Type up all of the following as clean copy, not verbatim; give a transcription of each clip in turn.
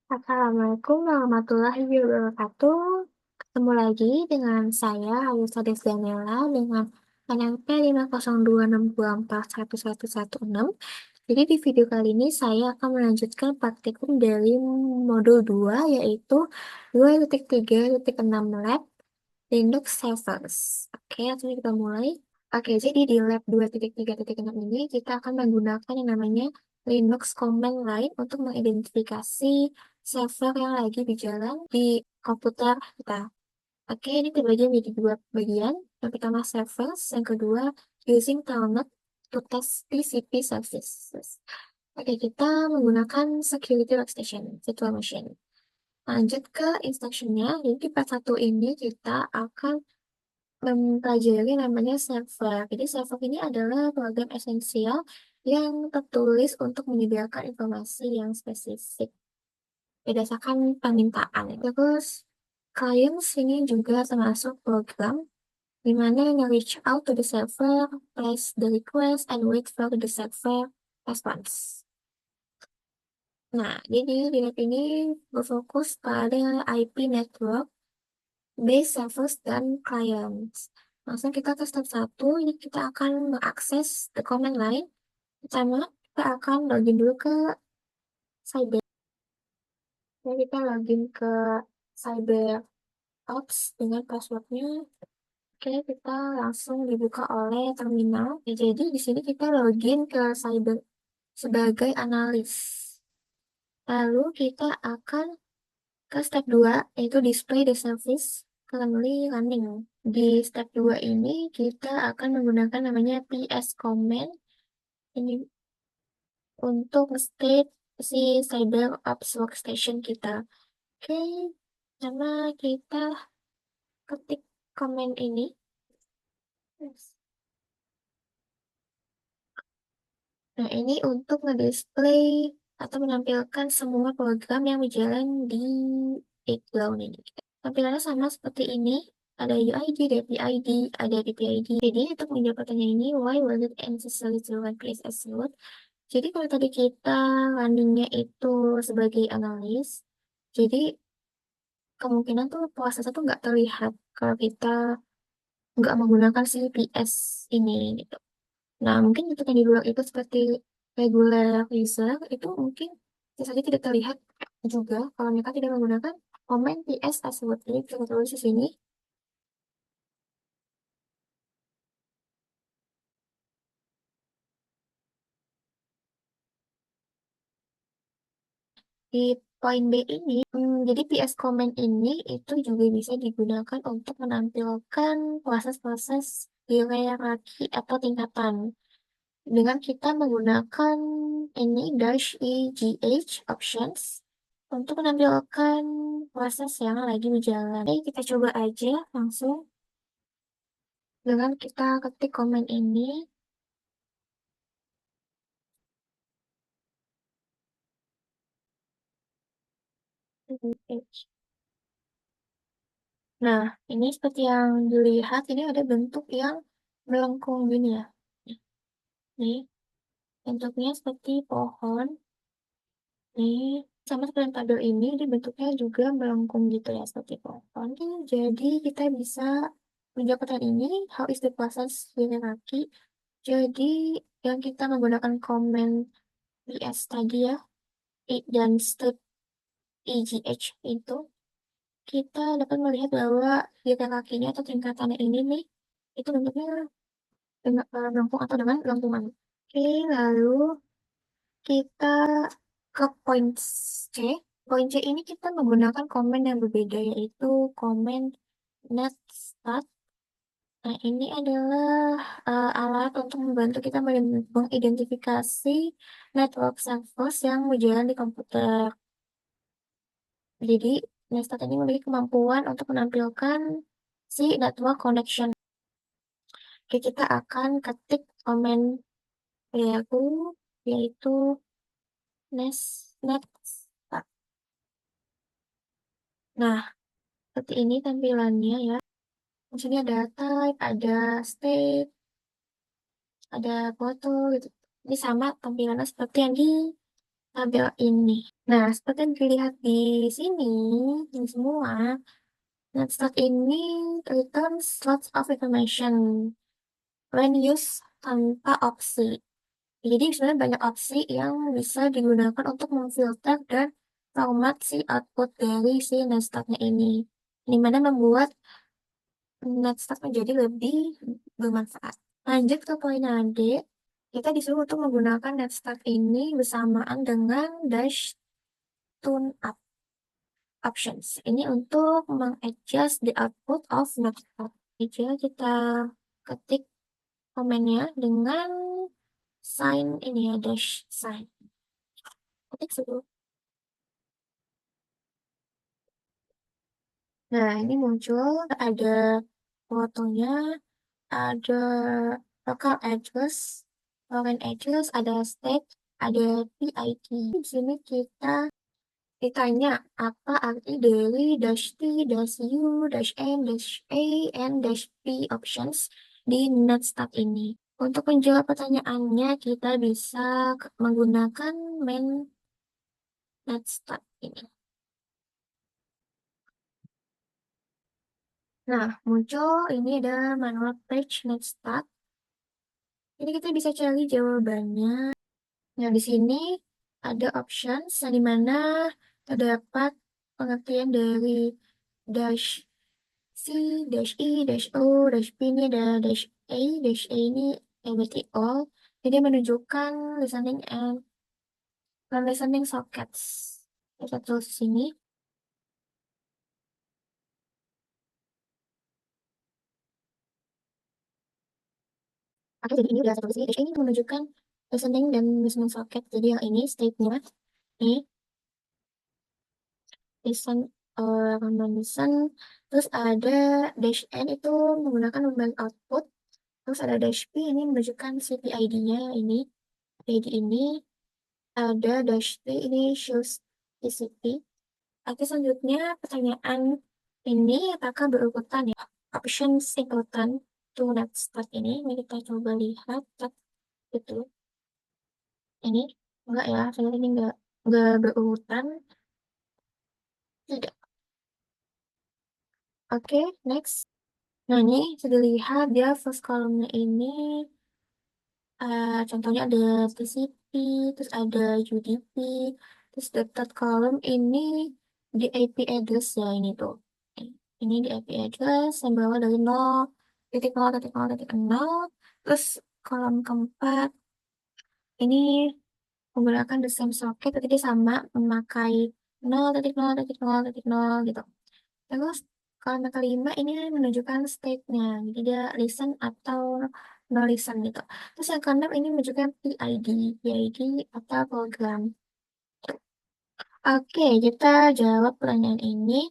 Assalamualaikum warahmatullahi wabarakatuh. Ketemu lagi dengan saya, Ayusa Desdanela, dengan NMP 50262411116. Jadi di video kali ini saya akan melanjutkan praktikum dari modul 2, yaitu 2.3.6 Lab Linux Servers. Oke, langsung kita mulai. Oke, jadi di lab 2.3.6 ini kita akan menggunakan yang namanya Linux Command Line untuk mengidentifikasi server yang lagi berjalan di komputer kita. Oke, ini terbagi menjadi dua bagian. Yang pertama servers, yang kedua using telnet to test TCP services. Oke, kita menggunakan security workstation, virtual machine. Lanjut ke instructionnya. Jadi di part 1 ini kita akan mempelajari namanya server. Jadi server ini adalah program esensial yang tertulis untuk menyediakan informasi yang spesifik berdasarkan permintaan. Terus clients ini juga termasuk program di mana reach out to the server, place the request, and wait for the server response. Nah, jadi di lab ini berfokus pada IP network, base servers, dan clients. Langsung kita ke step 1, ini kita akan mengakses the command line. Pertama, kita akan login dulu ke Cyber. Jadi kita login ke Cyber Ops dengan passwordnya. Oke, kita langsung dibuka oleh terminal. Ya, jadi di sini kita login ke Cyber sebagai analis. Lalu kita akan ke step 2, yaitu display the service currently running. Di step 2 ini kita akan menggunakan namanya PS command ini untuk state si Cyber Ops Workstation kita. Oke, karena kita ketik command ini. Yes. Nah, ini untuk nge-display atau menampilkan semua program yang berjalan di background ini. Tampilannya sama seperti ini. Ada UID, ada PID, ada PPID. Jadi untuk menjawab pertanyaan ini, why was it necessary to run PS as root? Jadi kalau tadi kita runningnya itu sebagai analis, jadi kemungkinan tuh proses itu nggak terlihat kalau kita nggak menggunakan si PS ini gitu. Nah, mungkin untuk yang di luar itu seperti regular user, itu mungkin bisa saja tidak terlihat juga kalau mereka tidak menggunakan komen PS tersebut. Jadi kita tulis di sini di poin B ini. Jadi PS comment ini itu juga bisa digunakan untuk menampilkan proses-proses hierarki atau tingkatan. Dengan kita menggunakan ini dash EGH options untuk menampilkan proses yang lagi berjalan. Oke, kita coba aja langsung dengan kita ketik komen ini. Nah, ini seperti yang dilihat, ini ada bentuk yang melengkung gini ya. Nih, bentuknya seperti pohon. Nih, sama seperti tabel ini, di bentuknya juga melengkung gitu ya, seperti pohon. Jadi kita bisa menjawab pertanyaan ini, how is the process hierarchy? Jadi yang kita menggunakan komen PS tadi ya, dan step EGH itu, kita dapat melihat bahwa hierarkinya atau tingkatannya ini nih, itu bentuknya dengan melengkung atau dengan lengkungan. Oke, lalu kita ke poin C. Poin C ini kita menggunakan komen yang berbeda, yaitu komen net start. Nah, ini adalah alat untuk membantu kita mengidentifikasi network servers yang berjalan di komputer. Jadi, Netstat ini memiliki kemampuan untuk menampilkan si network connection. Oke, kita akan ketik komen baru, yaitu netstat. Nah, seperti ini tampilannya ya. Di sini ada type, ada state, ada foto gitu. Ini sama tampilannya seperti yang di tabel ini. Nah, seperti yang dilihat di sini, ini semua, NetStat ini returns lots of information when used tanpa opsi. Jadi sebenarnya banyak opsi yang bisa digunakan untuk memfilter dan format si output dari si NetStatnya ini. Di mana membuat NetStat menjadi lebih bermanfaat. Lanjut ke poin D, kita disuruh untuk menggunakan NetStat ini bersamaan dengan dash tune up options. Ini untuk mengadjust the output of NetStat. Jadi kita ketik komennya dengan sign ini ya, dash sign. Ketik sudah. Nah, ini muncul ada fotonya, ada local address, foreign address, ada state, ada PID. Di sini kita ditanya apa arti dari dash T, dash U, dash N, dash A, and dash P options di NetStat ini. Untuk menjawab pertanyaannya, kita bisa menggunakan main NetStat ini. Nah, muncul ini ada manual page NetStat. Ini kita bisa cari jawabannya. Nah, di sini ada options yang dimana terdapat pengertian dari dash C, dash E, dash O, dash P ini ada dash A ini berarti all. Jadi menunjukkan listening and non-listening sockets. Kita tulis di sini. Oke, jadi ini udah satu sini. Dash A ini menunjukkan listening dan listening socket. Jadi yang ini state-nya ini listen random listen. Terus ada dash N itu menggunakan membalik output. Terus ada dash P ini menunjukkan CPID-nya ini. PID ini ada dash T ini shows TCP. Oke, selanjutnya pertanyaan ini apakah berurutan ya? Option singleton to net start ini. Ini kita coba lihat tab itu. Ini enggak ya, ternyata ini enggak berurutan. Tidak. Oke, next. Nah, ini sudah lihat dia first column-nya ini contohnya ada TCP, terus ada UDP, terus the third column ini di IP address ya ini tuh. Ini di IP address yang berawal dari 0.0.0.0. Terus kolom keempat ini menggunakan the same socket, tapi dia sama memakai 0.0.0.0 gitu. Terus kalau yang kelima ini menunjukkan state-nya. Jadi dia listen atau no listen gitu. Terus yang keenam ini menunjukkan PID. PID atau program. Oke, kita jawab pertanyaan ini.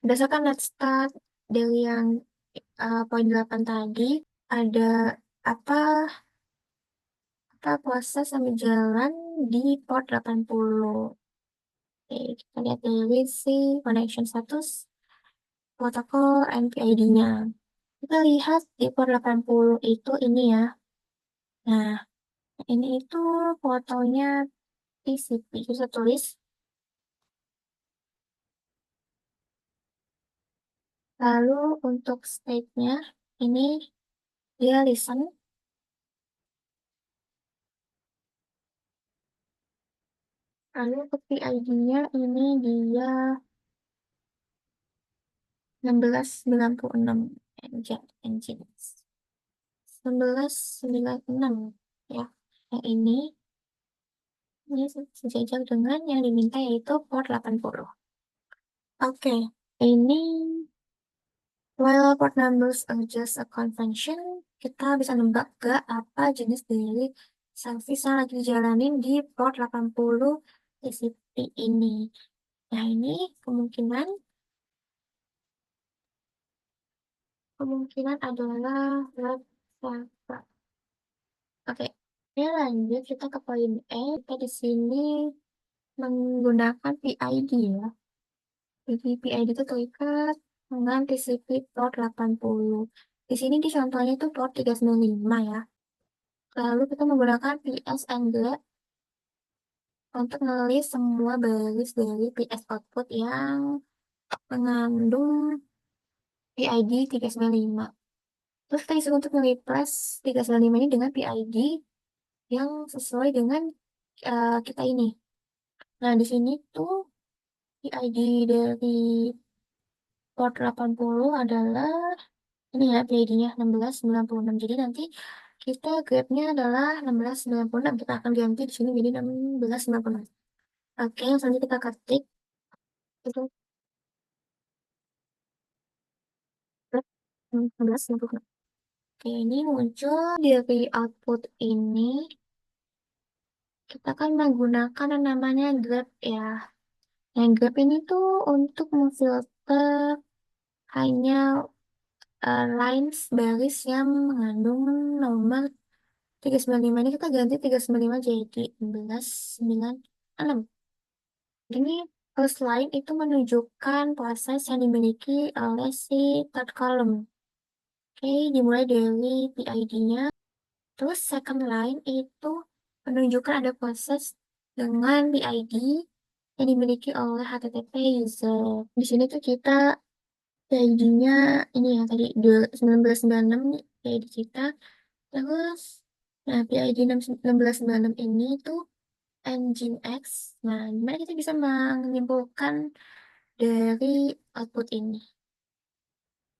Berdasarkan let's start dari yang poin 8 tadi, ada apa apa proses yang berjalan di port 80. Oke, kita lihat dari si connection status protokol MPID-nya. Kita lihat di port 80 itu ini ya. Nah, ini itu fotonya TCP. Bisa tulis. Lalu untuk state-nya, ini dia listen. Lalu untuk PID-nya ini dia 1696 engine. 1696 ya. Yang ini sejajar dengan yang diminta yaitu port 80. Oke, ini while port numbers are just a convention, kita bisa nebak ke apa jenis dari service yang lagi dijalanin di port 80 TCP ini. Nah, ini kemungkinan adalah web server. Oke, ini lanjut kita ke poin E. Kita di sini menggunakan PID ya. Jadi PID itu terikat dengan TCP port 80. Di sini di contohnya itu port 395 ya. Lalu kita menggunakan PS and untuk menulis semua baris dari PS output yang mengandung PID 395. Terus kita disuruh untuk nge-replace 395 ini dengan PID yang sesuai dengan kita ini. Nah, di sini tuh PID dari port 80 adalah ini ya PID-nya 1696. Jadi nanti kita grade-nya adalah 1696. Kita akan ganti di sini jadi 1696. Oke, selanjutnya kita ketik itu grade 1696. Oke, ini muncul dari output ini. Kita kan menggunakan yang namanya grep ya. Yang grep ini tuh untuk memfilter hanya lines baris yang mengandung nomor 395. Ini kita ganti 395 jadi 1196. Ini first line itu menunjukkan proses yang dimiliki oleh si third column. Oke, dimulai dari PID-nya. Terus second line itu menunjukkan ada proses dengan PID yang dimiliki oleh HTTP user. Di sini tuh kita PID-nya ini ya tadi 1996 nih PID kita. Terus nah PID 1696 ini tuh engine X. Nah, gimana kita bisa menyimpulkan dari output ini?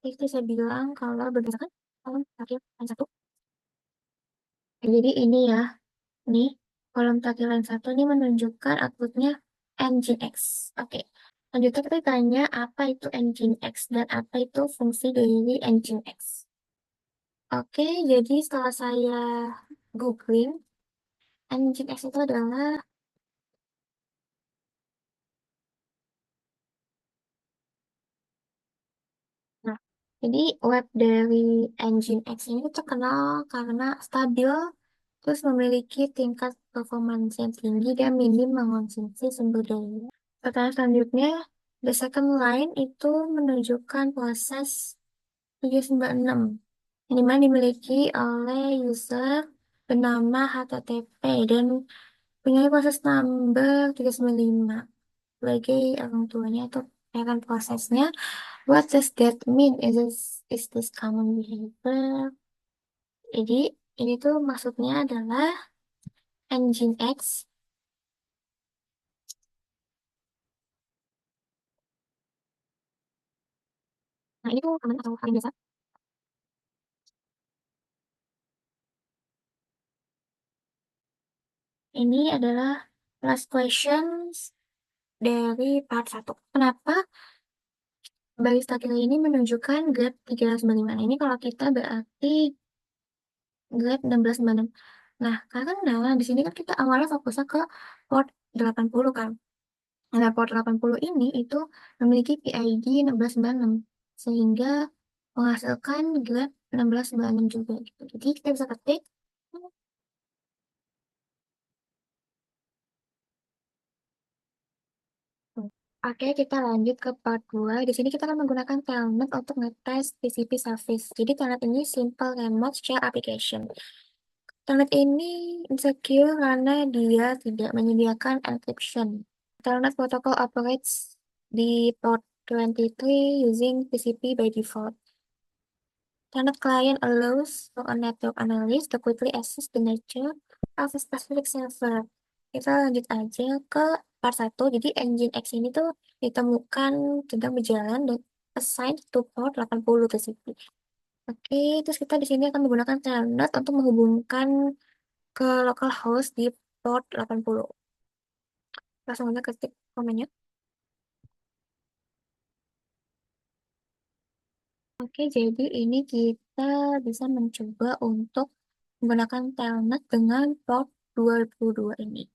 Jadi saya bilang kalau berdasarkan kolom terakhir yang satu. Jadi ini ya, nih kolom terakhir yang satu ini menunjukkan outputnya Nginx. Oke. Lanjutnya kita tanya apa itu Nginx dan apa itu fungsi dari Nginx. Oke, jadi setelah saya googling, Nginx itu adalah, nah, jadi web dari Nginx ini terkenal karena stabil, terus memiliki tingkat performance yang tinggi dan minim mengonsumsi sumber daya. Pertanyaan selanjutnya, the second line itu menunjukkan proses 396 yang dimana dimiliki oleh user bernama HTTP dan punya proses number 395 sebagai orang tuanya atau parent prosesnya. What does that mean? Is this common behavior? Jadi ini tuh maksudnya adalah Nginx. Nah ini tuh common atau paling biasa. Ini adalah last questions dari part satu. Kenapa baris takil ini menunjukkan grade 395? Ini kalau kita berarti grade 1696. Nah, karena di sini kan kita awalnya fokusnya ke port 80 kan. Nah, port 80 ini itu memiliki PID 1696 sehingga menghasilkan grade 1696 juga gitu. Jadi kita bisa ketik. Oke, kita lanjut ke part 2. Di sini kita akan menggunakan Telnet untuk ngetes TCP service. Jadi Telnet ini simple remote share application. Telnet ini insecure karena dia tidak menyediakan encryption. Telnet protocol operates di port 23 using TCP by default. Telnet client allows for a network analyst to quickly assess the nature of a specific server. Kita lanjut aja ke part 1. Jadi engine X ini tuh ditemukan sedang berjalan dan assigned to port 80 TCP. Oke, terus kita di sini akan menggunakan telnet untuk menghubungkan ke localhost di port 80. Langsung aja ketik komennya. Oke, jadi ini kita bisa mencoba untuk menggunakan telnet dengan port 22 ini.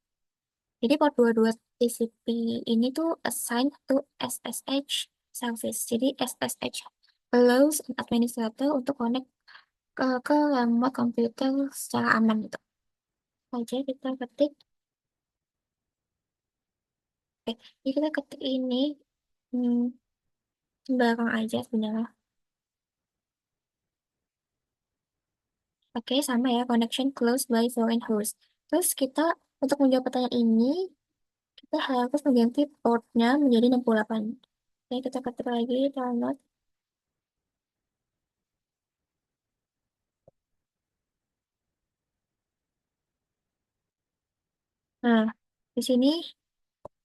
Jadi port 22 TCP ini tuh assigned to SSH service. Jadi SSH allows an administrator untuk connect ke remote komputer secara aman gitu. Oke, kita ketik. Oke, jadi kita ketik ini. Hmm, Sembarang aja sebenarnya. Oke, sama ya, connection closed by foreign host. Terus kita untuk menjawab pertanyaan ini, kita harus mengganti portnya menjadi 68. Oke, kita ketik lagi download. Nah, di sini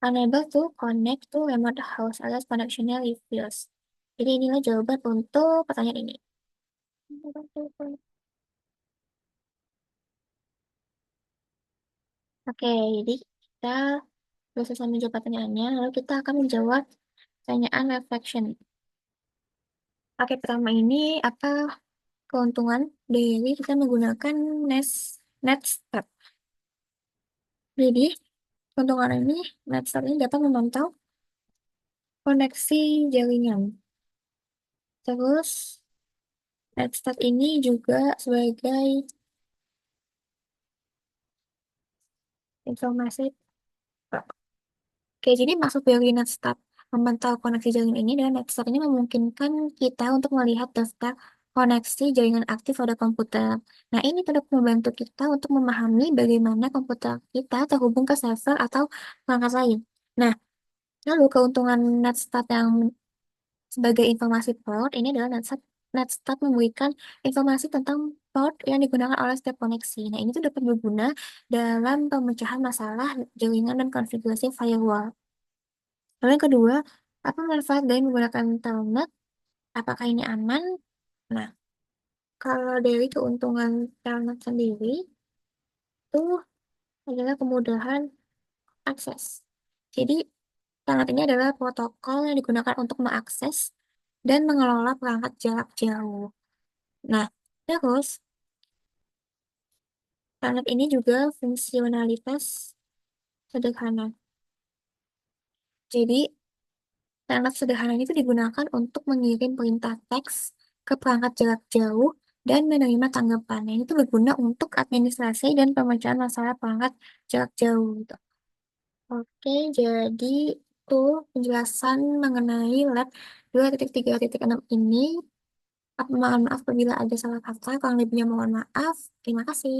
unable to connect to remote host alias connectionnya refused. Jadi inilah jawaban untuk pertanyaan ini. Oke, jadi kita sudah selesai menjawab pertanyaannya, lalu kita akan menjawab pertanyaan reflection. Oke, pertama ini apa keuntungan dari kita menggunakan Netstat? Jadi, keuntungan ini, Netstat ini dapat memantau koneksi jaringan. Terus, Netstat ini juga sebagai informasi. Oke, jadi maksud dari Netstat memantau koneksi jaringan ini dan Netstat ini memungkinkan kita untuk melihat daftar koneksi jaringan aktif pada komputer. Nah, ini dapat membantu kita untuk memahami bagaimana komputer kita terhubung ke server atau perangkat lain. Nah, lalu keuntungan Netstat yang sebagai informasi port ini adalah Netstat memberikan informasi tentang port yang digunakan oleh setiap koneksi. Nah, ini tuh dapat berguna dalam pemecahan masalah jaringan dan konfigurasi firewall. Lalu yang kedua, apa manfaat dari menggunakan telnet? Apakah ini aman? Nah, kalau dari keuntungan telnet sendiri, itu adalah kemudahan akses. Jadi, telnet ini adalah protokol yang digunakan untuk mengakses dan mengelola perangkat jarak jauh. Nah, terus telnet ini juga fungsionalitas sederhana. Jadi, telnet sederhana itu digunakan untuk mengirim perintah teks ke perangkat jarak jauh dan menerima tanggapan. Nah, itu berguna untuk administrasi dan pemecahan masalah perangkat jarak jauh, gitu. Oke, jadi itu penjelasan mengenai lab 2.3.6 ini. Mohon maaf apabila ada salah kata, kurang lebihnya mohon maaf. Terima kasih.